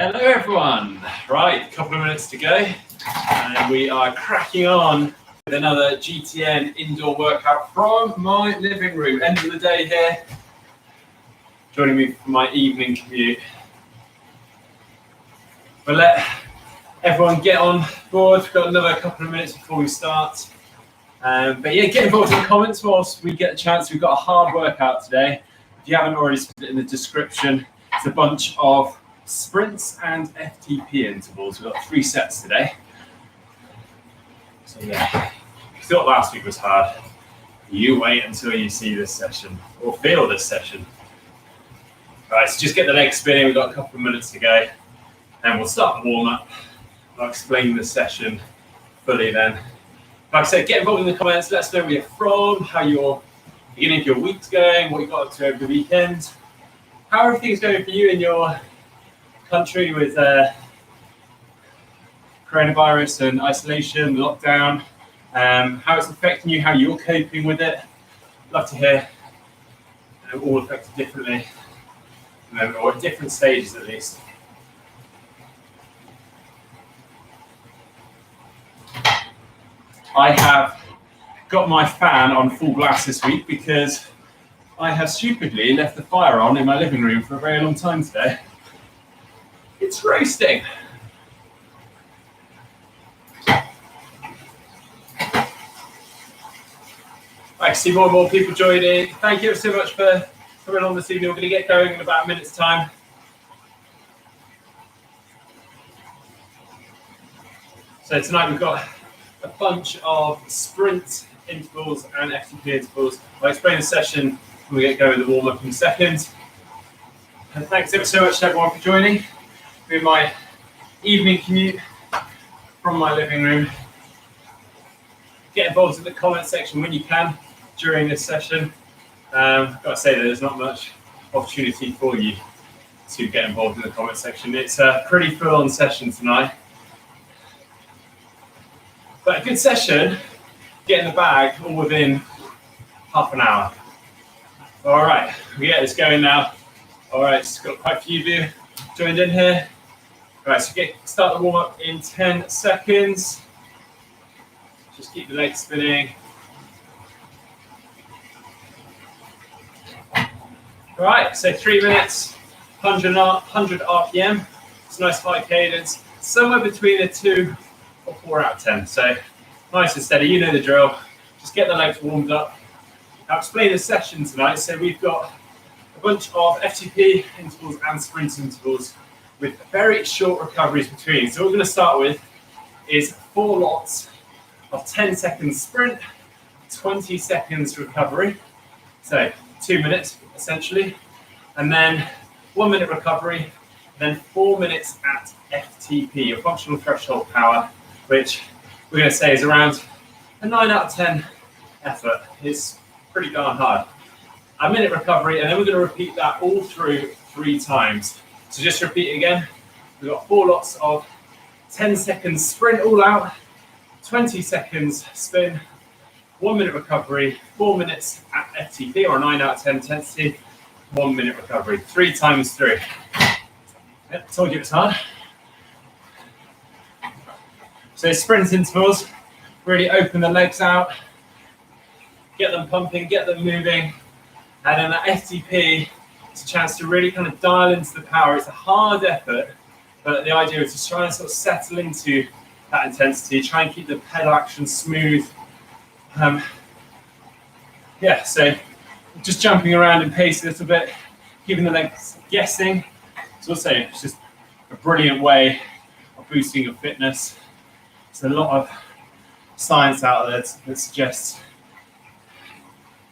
Hello everyone. Right, a couple of minutes to go and we are cracking on with another GTN indoor workout from my living room. End of the day here. Joining me for my evening commute. We'll let everyone get on board. We've got another couple of minutes before we start. But yeah, get involved in the comments whilst we get a chance. We've got a hard workout today. If you haven't already put it in the description, it's a bunch of sprints and FTP intervals. We've got 3 sets today. So yeah, if you thought last week was hard, you wait until you see this session or feel this session. Right, so just get the legs spinning. We've got a couple of minutes to go and we'll start the warm up. I'll explain the session fully then. Like I said, get involved in the comments. Let us know where you're from, how your beginning of your week's going, what you got up to over the weekend, how everything's going for you in your country with coronavirus and isolation, lockdown, how it's affecting you, how you're coping with it. Love to hear. All affected differently, or at different stages at least. I have got my fan on full blast this week because I have stupidly left the fire on in my living room for a very long time today. It's roasting. I see more and more people joining. Thank you so much for coming on this evening. We're going to get going in about a minute's time. So tonight we've got a bunch of sprint intervals and FTP intervals. I'll explain the session when we get going with the warm-up in a second. And thanks ever so much to everyone for joining. Doing my evening commute from my living room. Get involved in the comment section when you can during this session. I've got to say that there's not much opportunity for you to get involved in the comment section. It's a pretty full-on session tonight. But a good session, get in the bag all within half an hour. All right, we get this going now. All right, it's got quite a few of you joined in here. All right, so start the warm up in 10 seconds. Just keep the legs spinning. All right, so 3 minutes, 100 RPM. It's a nice high cadence, somewhere between a 2 or 4 out of 10. So nice and steady, you know the drill. Just get the legs warmed up. I'll explain the session tonight. So we've got a bunch of FTP intervals and sprint intervals with very short recoveries between. So what we're going to start with is 4 lots of 10 seconds sprint, 20 seconds recovery. So 2 minutes essentially, and then 1 minute recovery, then 4 minutes at FTP, your functional threshold power, which we're going to say is around a 9 out of 10 effort. It's pretty darn hard. A minute recovery, and then we're going to repeat that all through 3 times. So just repeat it again. We've got 4 lots of 10 seconds sprint all out, 20 seconds spin, 1 minute recovery, 4 minutes at FTP or a 9 out of 10 intensity, 1 minute recovery, 3 times through. Yep, told you it's hard. So sprint intervals, really open the legs out, get them pumping, get them moving, and then that FTP, it's a chance to really kind of dial into the power. It's a hard effort, but the idea is to try and sort of settle into that intensity, try and keep the pedal action smooth. Yeah, so just jumping around in pace a little bit, keeping the legs guessing. It's just a brilliant way of boosting your fitness. There's a lot of science out there that suggests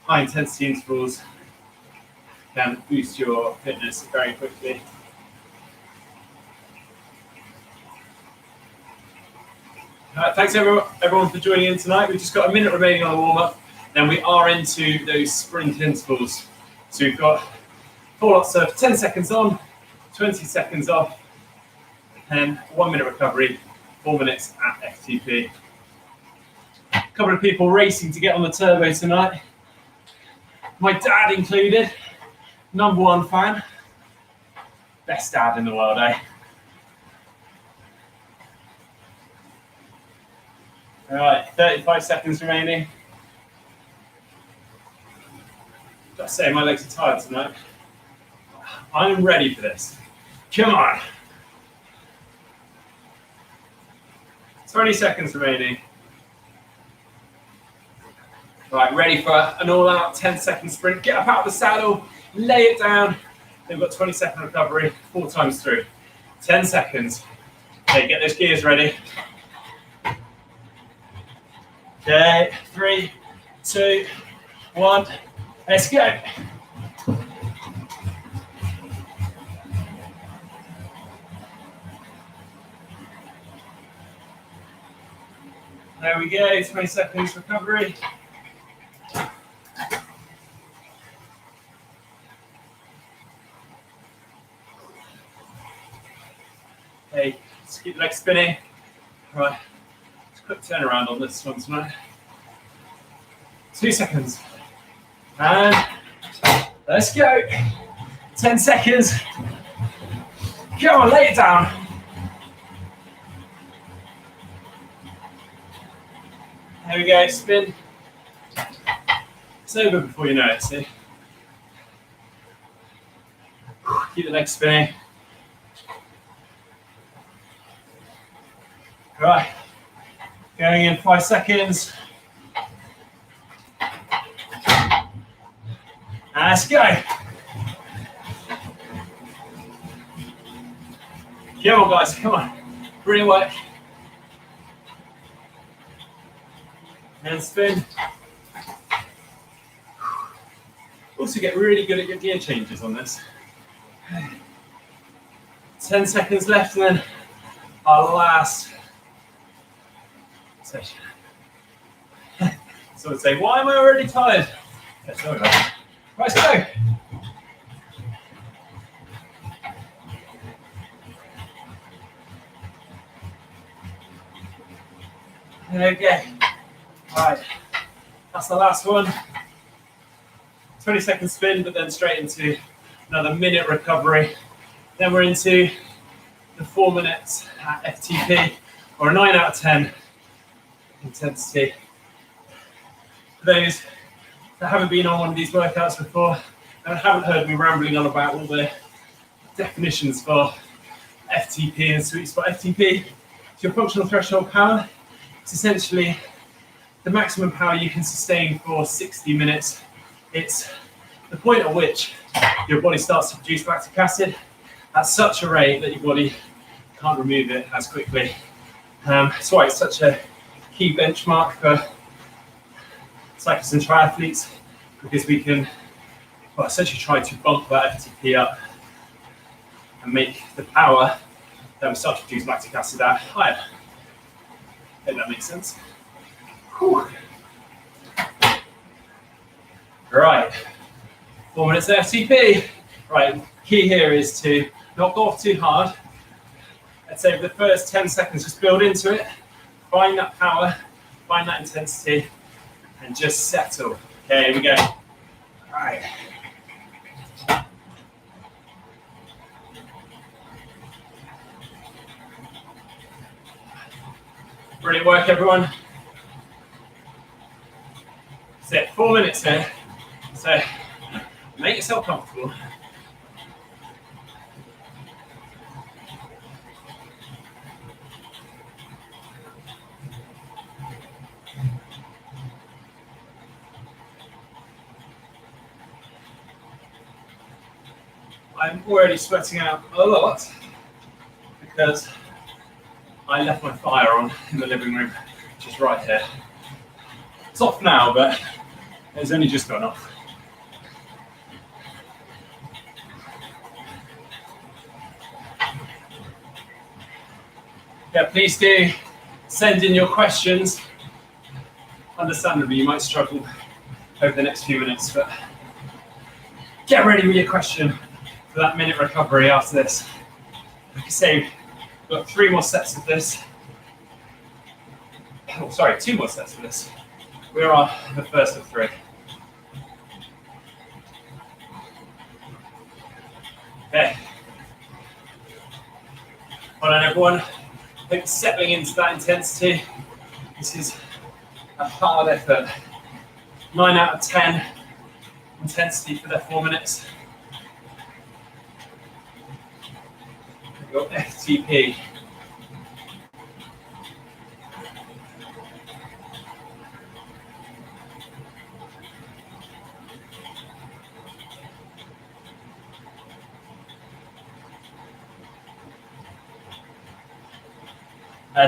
high intensity intervals can boost your fitness very quickly. Thanks everyone for joining in tonight. We've just got a minute remaining on the warm-up, then we are into those sprint intervals. So we've got 4 lots of 10 seconds on, 20 seconds off, and 1 minute recovery, 4 minutes at FTP. A couple of people racing to get on the turbo tonight. My dad included, #1 fan. Best dad in the world, eh? All right, 35 seconds remaining. Just say my legs are tired tonight. I'm ready for this. Come on. 20 seconds remaining. Right, ready for an all-out 10-second sprint. Get up out of the saddle, lay it down. Then we've got 20-second recovery, 4 times through. 10 seconds. Okay, get those gears ready. Okay, 3, 2, 1. Let's go. There we go, 20 seconds recovery. Okay, just keep the legs spinning. All right, just quick turnaround on this one tonight. 2 seconds. And let's go. 10 seconds. Come on, lay it down. There we go, spin. It's over before you know it, see? Keep the legs spinning. Right, going in 5 seconds. And let's go. Come on, guys, come on. Brilliant work. And spin. Also get really good at your gear changes on this. 10 seconds left and then our last session. So I'd say, why am I already tired? Yeah, sorry about that. Right, let's go. There we go. All right, that's the last one. 20-second spin, but then straight into another minute recovery. Then we're into the 4 minutes at FTP, or a 9 out of 10 intensity. For those that haven't been on one of these workouts before and haven't heard me rambling on about all the definitions for FTP and sweet spot FTP, it's your functional threshold power. It's essentially the maximum power you can sustain for 60 minutes. It's the point at which your body starts to produce lactic acid at such a rate that your body can't remove it as quickly. That's why it's such a key benchmark for cyclists and triathletes, because we can essentially try to bump that FTP up and make the power that we start to produce lactic acid at higher. If that makes sense. Whew. Right, 4 minutes of FTP. Right, key here is to not go off too hard. I'd say for the first 10 seconds, just build into it, find that power, find that intensity, and just settle. Okay, here we go. All right. Brilliant work, everyone. That's it, 4 minutes here. So make yourself comfortable. I'm already sweating out a lot because I left my fire on in the living room, just right here. It's off now, but it's only just gone off. Yeah, please do send in your questions. Understandably, you might struggle over the next few minutes, but get ready with your question for that minute recovery after this. Like I say, we've got 3 more sets of this. Oh, sorry, 2 more sets of this. We're on the first of 3. Okay. Well done, everyone. Hope you're settling into that intensity. You This is a hard effort. 9 out of 10 intensity for the 4 minutes. We've got FTP.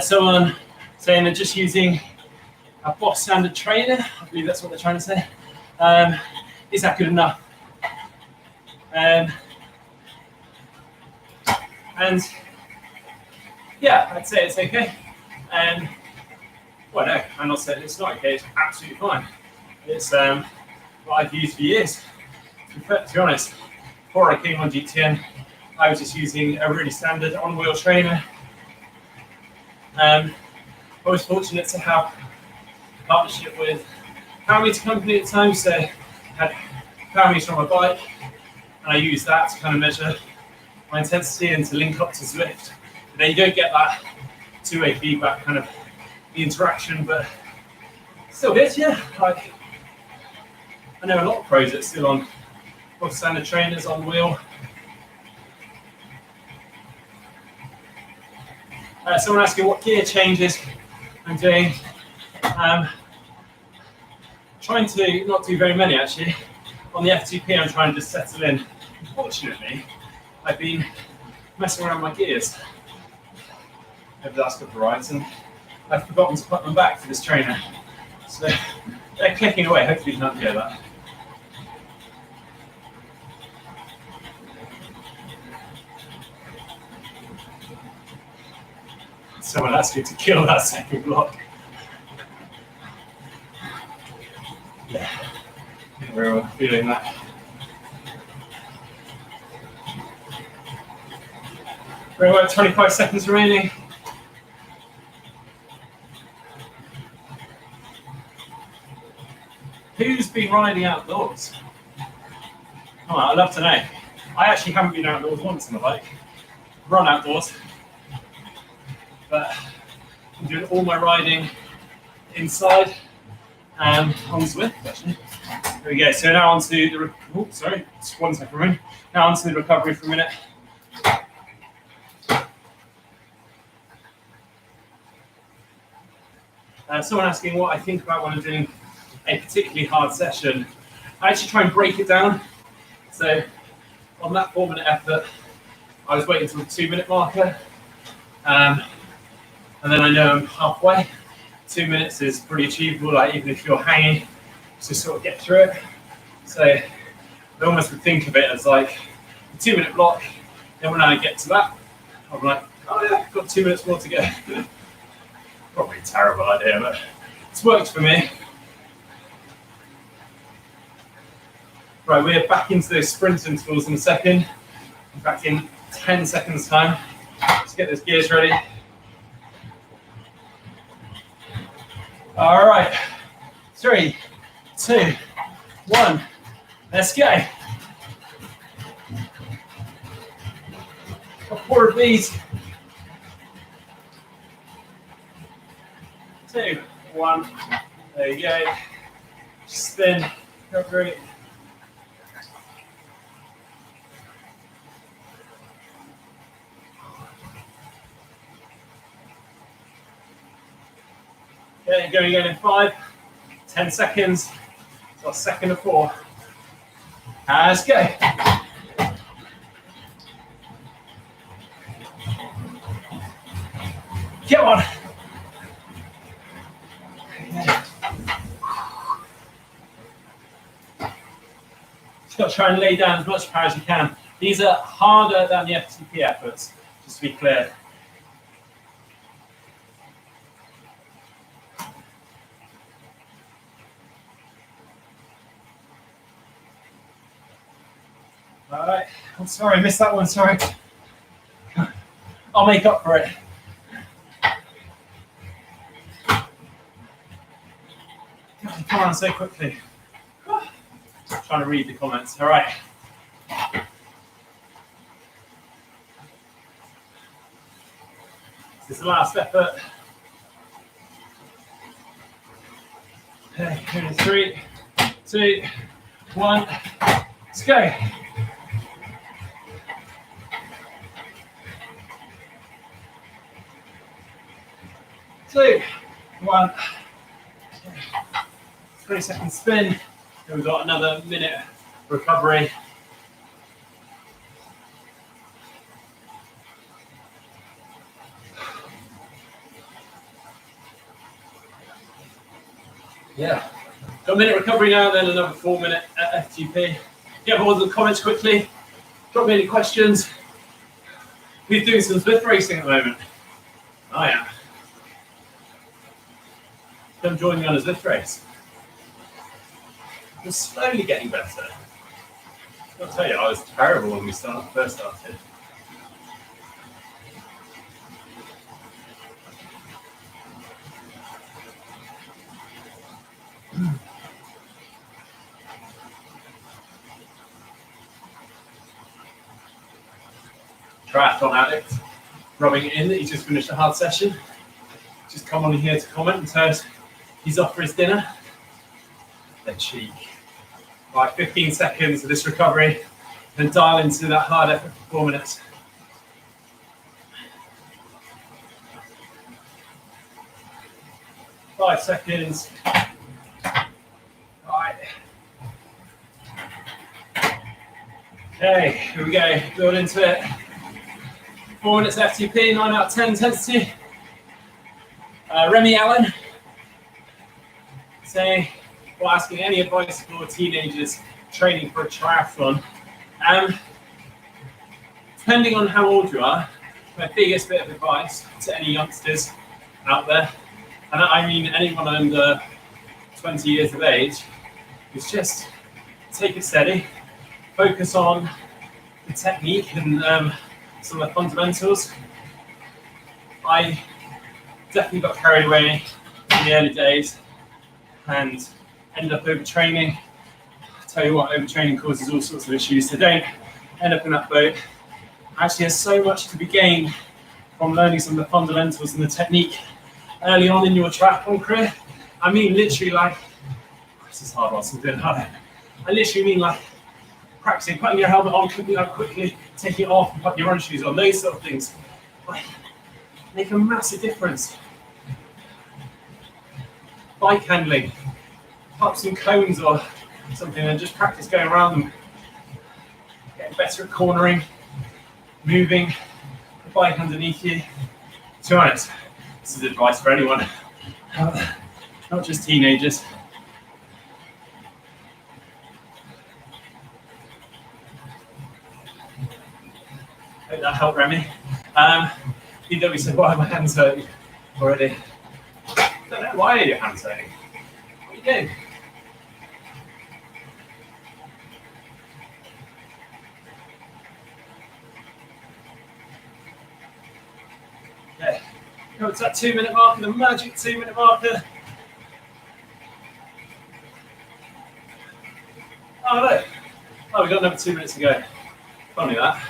Someone saying they're just using a Boss standard trainer. I believe that's what they're trying to say. Is that good enough? And yeah, I'd say it's okay. Well, no, I'm not saying it's not okay. It's absolutely fine. It's what I've used for years. To be honest, before I came on GTN, I was just using a really standard on-wheel trainer. I was fortunate to have a partnership with Commute company at the time, so I had Commute on my bike, and I used that to kind of measure my intensity and to link up to Zwift. But then you don't get that two-way feedback, kind of the interaction, but still good, yeah. Like, I know a lot of pros that are still on standard trainers on wheel. Someone asking what gear changes I'm doing. Trying to not do very many actually. On the FTP, I'm trying to just settle in. Unfortunately, I've been messing around my gears over the last couple of rides, and I've forgotten to put them back for this trainer. So they're clicking away. Hopefully, you can't hear that. Someone asked you to kill that second block. Yeah, we're all feeling that. Very well, 25 seconds remaining. Who's been riding outdoors? Oh, I'd love to know. I actually haven't been outdoors once on the bike. Run outdoors. But I'm doing all my riding inside on Zwift, actually. There we go. So now on to the, sorry, just 1 second room. Now on to the recovery for a minute. Someone asking what I think about when I'm doing a particularly hard session. I actually try and break it down. So on that 4 minute effort, I was waiting until the 2 minute marker. And then I know I'm halfway. 2 minutes is pretty achievable, like even if you're hanging, to sort of get through it. So I almost would think of it as like a 2 minute block. Then when I get to that, I'm like, oh yeah, I've got 2 minutes more to go. Probably a terrible idea, but it's worked for me. Right, we're back into those sprint intervals in a second. Back in 10 seconds time. Let's get those gears ready. All right, 3, 2, 1, let's go. Got 4 of these. 2, 1, there you go. Spin, recovery. Okay, going again in 5, 10 seconds. So a second of 4. Let's go. Come on. Just got to try and lay down as much power as you can. These are harder than the FTP efforts, just to be clear. All right, I'm sorry, I missed that one, sorry. I'll make up for it. God, come on so quickly. Trying to read the comments, all right. This is the last effort. 3, 2, 1, let's go. 2, 1, 20-second spin. Then we've got another minute recovery. Yeah, got a minute recovery now, then another 4-minute FTP. Get all the comments quickly. Drop me any questions. Who's doing some Zwift racing at the moment? I am. Come join me on a Zwift race. I'm slowly getting better. I'll tell you, I was terrible when we first started. Triathlon addict, rubbing it in that he's just finished a hard session. Just come on in here to comment and tell us he's off for his dinner. The cheek. Right, 15 seconds of this recovery, and dial into that hard effort for 4 minutes. Five seconds. Right. Okay, here we go. Build into it. 4 minutes FTP, 9 out of 10 intensity. Remy Allen saying, well, asking any advice for teenagers training for a triathlon. Depending on how old you are, my biggest bit of advice to any youngsters out there, and I mean anyone under 20 years of age, is just take it steady, focus on the technique and some of the fundamentals. I definitely got carried away in the early days and ended up overtraining. I tell you what, overtraining causes all sorts of issues, so don't end up in that boat. Actually, there's so much to be gained from learning some of the fundamentals and the technique early on in your triathlon career. I mean, literally, like, this is hard whilst I'm doing hard. I literally mean like practicing putting your helmet on, clicking out quickly, taking it off, and putting your running shoes on, those sort of things. Like, make a massive difference. Bike handling, up some cones or something and just practice going around them. Getting better at cornering, moving the bike underneath you. To be honest, this is advice for anyone, not just teenagers. Hope that helped, Remy. PW said, why are my hands hurting already? I don't know, why are your hands hurting? What are you doing? Okay, go to that 2-minute marker, the magic 2-minute marker. Oh, look. Oh, we've got another 2 minutes to go. Funny that.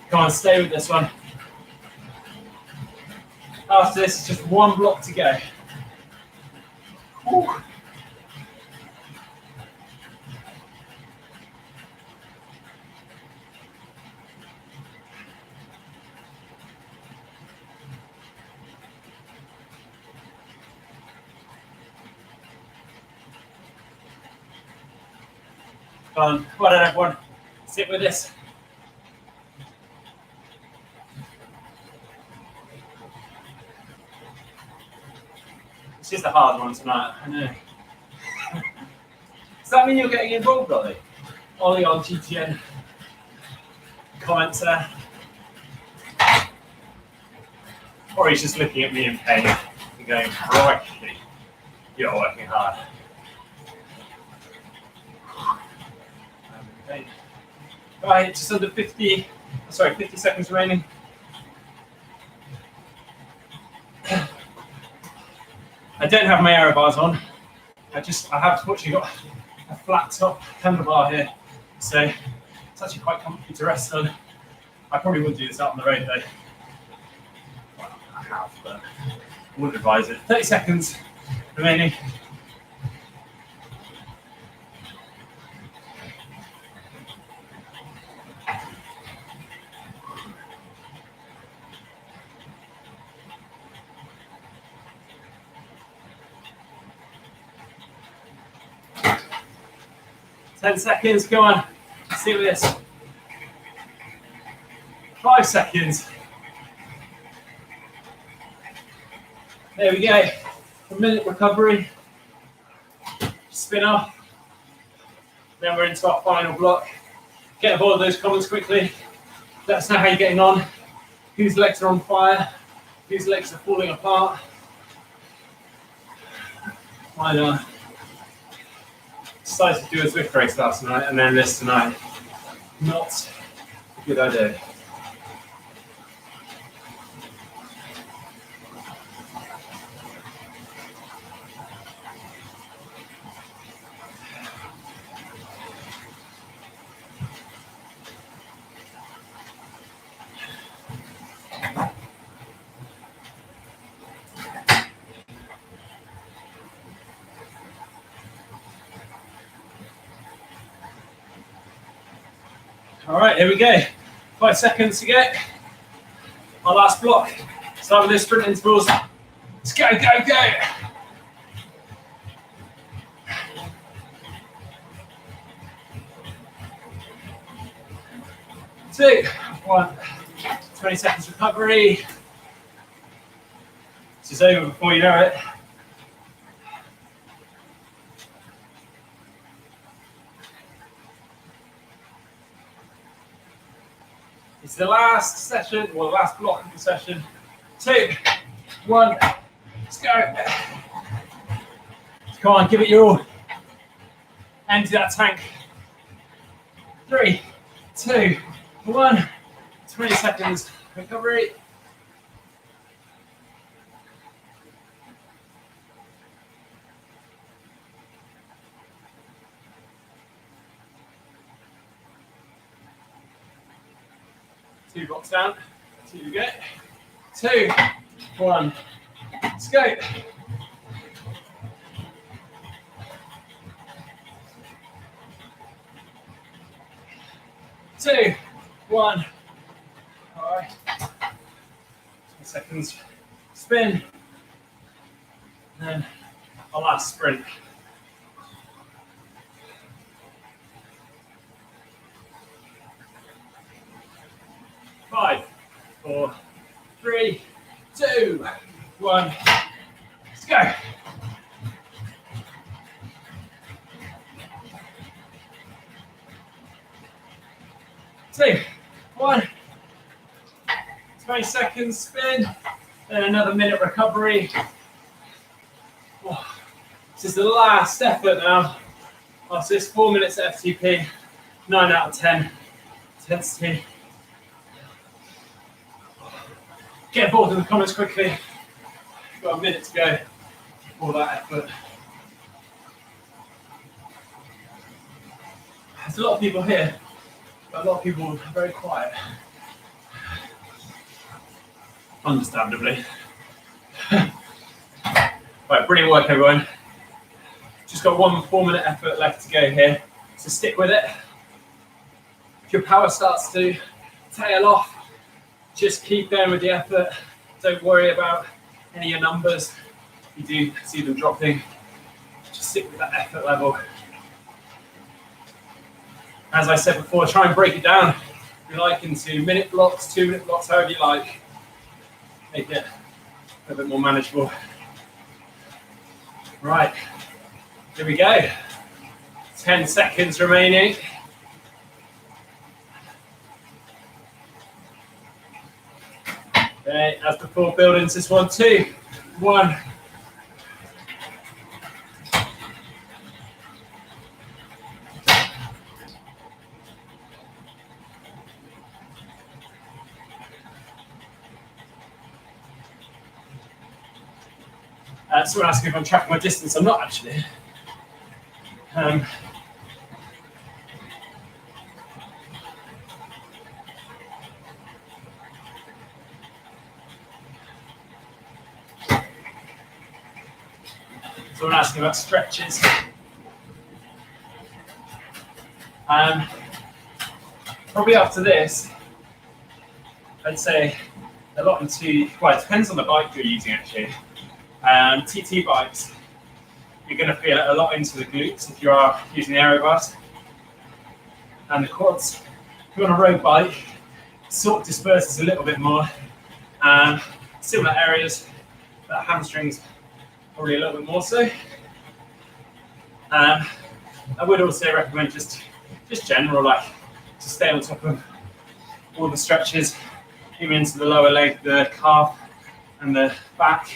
Come on, stay with this one. After this, it's just one block to go. Woo. Come on, well done everyone. Sit with this. It's just a hard one tonight, I know. Does that mean you're getting involved, Ollie? Ollie on GTN comments there. Or he's just looking at me in pain and going, crikey, you're working hard. Okay. Right, just under 50 seconds remaining. I don't have my aero bars on. I have fortunately got a flat top handlebar here, so it's actually quite comfy to rest on. I probably wouldn't do this out on the road though. have, but I wouldn't advise it. 30 seconds remaining. Ten seconds, come on. Let's see this. 5 seconds. There we go. A minute recovery. Spin off. Then we're into our final block. Get aboard of those comments quickly. Let us know how you're getting on. Whose legs are on fire? Whose legs are falling apart? I decided to do a Zwift race last night and then this tonight. Not a good idea. All right, here we go. 5 seconds to go. Our last block. Start with those sprint intervals. Let's go, go, go. Two, 1. 20 seconds recovery. This is over before you know it. It's the last session, or the last block of the session. 2, 1, let's go. Come on, give it your all. Empty that tank. 3, 2, 1. 20 seconds recovery. Two blocks down. 2 go. 2, 1. Let's go. Two, 1. All right. 20 seconds. Spin. And then our last sprint. Five, 4, 3, 2, 1. Let's go. Two, 1. 20 seconds spin. Then another minute recovery. Oh, this is the last effort now. After this 4 minutes FTP, 9 out of 10 intensity. Get involved in the comments quickly. We've got a minute to go for that effort. There's a lot of people here, but a lot of people are very quiet. Understandably. Right, brilliant work everyone. Just got 1 4-minute effort left to go here, so stick with it. If your power starts to tail off, just keep going with the effort. Don't worry about any of your numbers. If you do see them dropping, just stick with that effort level. As I said before, try and break it down, if you like, into minute blocks, 2-minute blocks, however you like. Make it a bit more manageable. Right, here we go. 10 seconds remaining. Okay, as before, build into this one. 2, 1. Someone asking if I'm tracking my distance. I'm not actually. Someone asking about stretches. Probably after this, I'd say a lot into, well, it depends on the bike you're using actually. TT bikes, you're going to feel a lot into the glutes if you are using the aero bars. And the quads, if you're on a road bike, it sort of disperses a little bit more. Similar areas, but hamstrings probably a little bit more so. I would also recommend just general, like to stay on top of all the stretches, even into the lower leg, the calf and the back.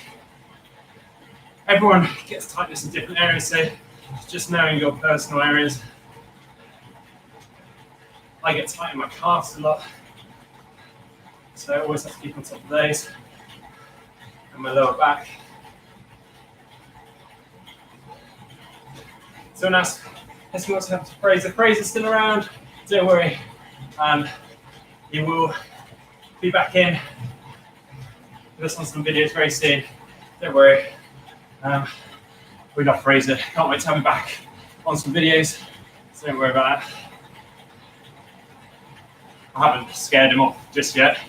Everyone gets tightness in different areas, so just knowing your personal areas. I get tight in my calves a lot, so I always have to keep on top of those. And my lower back. Someone asked, has he wants to have to Fraser? Fraser's still around, don't worry. He will be back in with us on some videos very soon, don't worry. We love Fraser, can't wait to have him back on some videos, so don't worry about that. I haven't scared him off just yet.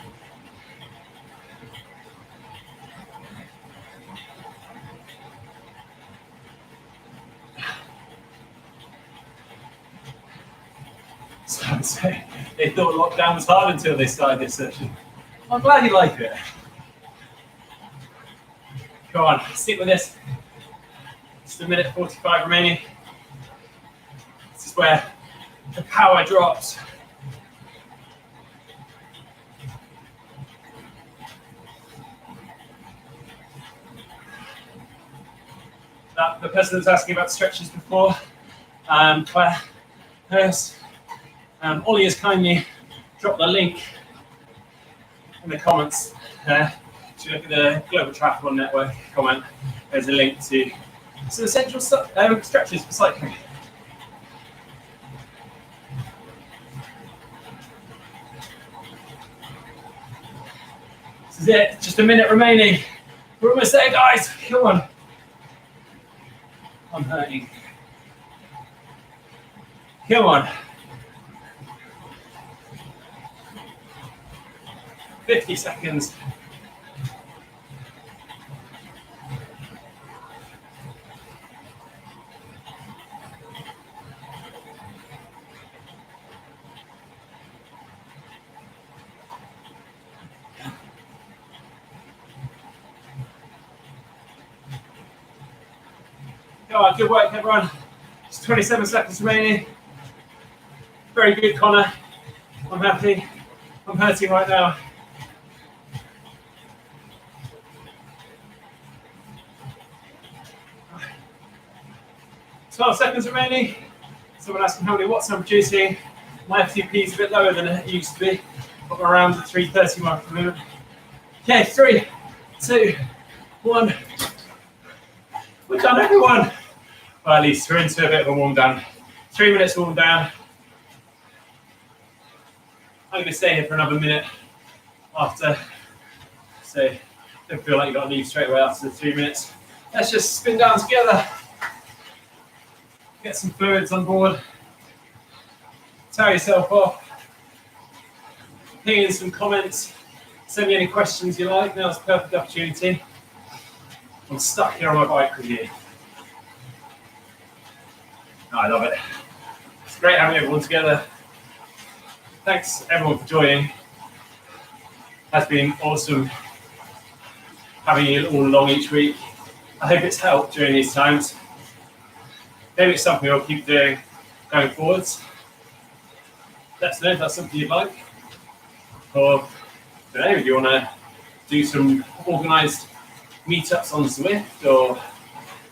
So they thought lockdown was hard until they started this session. I'm glad you like it. Go on, stick with this. Just a minute 45 remaining. This is where the power drops. The person that was asking about stretches before, Claire Hurst, Ollie has kindly dropped the link in the comments there. If you look at the Global Triathlon Network comment, there's a link to some essential stretches for cycling. This is it, just a minute remaining. We're almost there, guys, come on. I'm hurting. Come on. 50 seconds. Go on, good work, everyone. Just 27 seconds remaining. Very good, Connor. I'm happy. I'm hurting right now. 12 seconds remaining. Someone asking how many watts I'm producing. My FTP is a bit lower than it used to be, but we're around the 330 mark at the moment. Okay, 3, 2, 1. We're done, everyone. Well, at least we're into a bit of a warm down. 3 minutes warm down. I'm going to stay here for another minute after, so don't feel like you've got to leave straight away after the 3 minutes. Let's just spin down together. Get some fluids on board. Towel yourself off. Ping in some comments. Send me any questions you like. Now's the perfect opportunity. I'm stuck here on my bike with you. Oh, I love it. It's great having everyone together. Thanks everyone for joining. Has been awesome having you all along each week. I hope it's helped during these times. Maybe it's something I'll keep doing going forwards. Let us know if that's something you'd like. Or, I don't know, if you want to do some organised meetups on Zwift or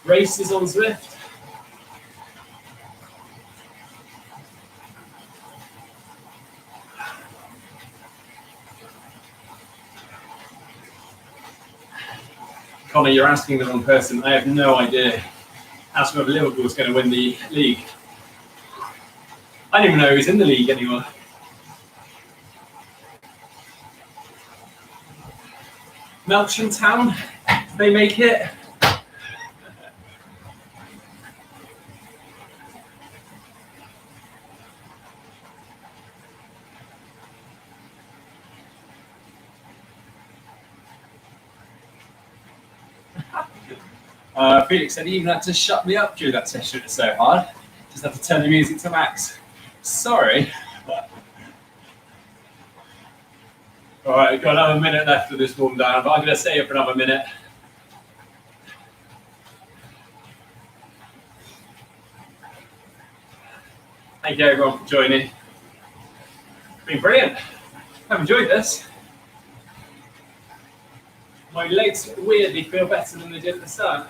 races on Zwift. Connor, you're asking the wrong person. I have no idea as to whether Liverpool is going to win the league. I don't even know who's in the league anymore. Melksham Town, they make it. Felix said he even had to shut me up during that session. It's so hard. Just had to turn the music to max. Sorry. All right, we've got another minute left of this warm down, but I'm going to stay here for another minute. Thank you everyone for joining. It's been brilliant. I've enjoyed this. My legs weirdly feel better than they did at the start.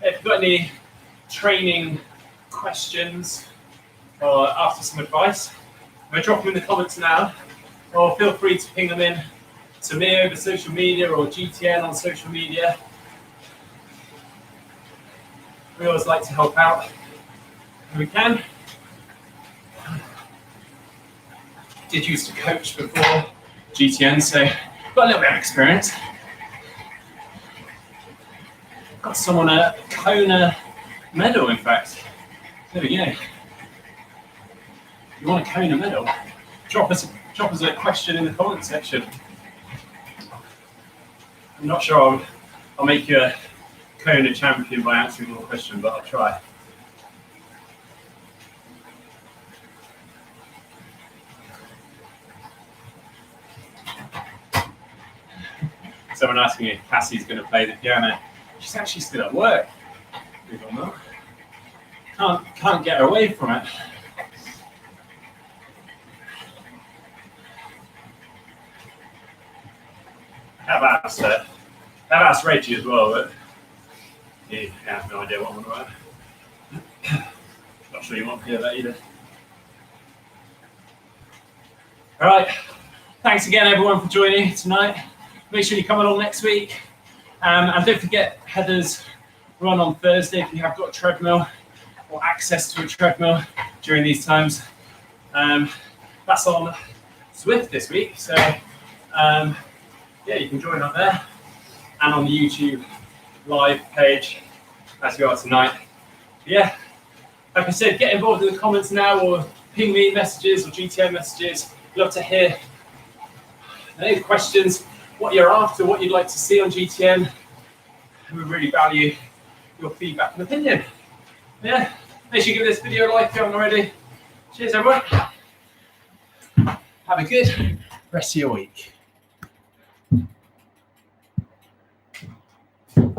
If you've got any training questions or after some advice, I'm going to drop them in the comments now, or feel free to ping them in to me over social media or GTN on social media. We always like to help out when we can. Did used to coach before GTN, so got a little bit of experience. Got someone a Kona medal, in fact. There we go. You want a Kona medal? Drop us a question in the comment section. I'm not sure I'll make you a Kona champion by answering your question, but I'll try. Someone asking me if Cassie's going to play the piano. She's actually still at work. Believe it or not. Can't get her away from it. I've asked Reggie as well, but he has no idea what I'm on about. Not sure you want to hear that either. All right. Thanks again, everyone, for joining tonight. Make sure you come along next week. And don't forget Heather's run on Thursday if you have got a treadmill or access to a treadmill during these times. That's on Zwift this week. So, yeah, you can join up there and on the YouTube live page as you are tonight. But yeah, like I said, get involved in the comments now or ping me messages or GTM messages. Love to hear any questions, what you're after, what you'd like to see on GTM. We really value your feedback and opinion. Yeah, make sure you give this video a like if you haven't already. Cheers, everyone. Have a good rest of your week.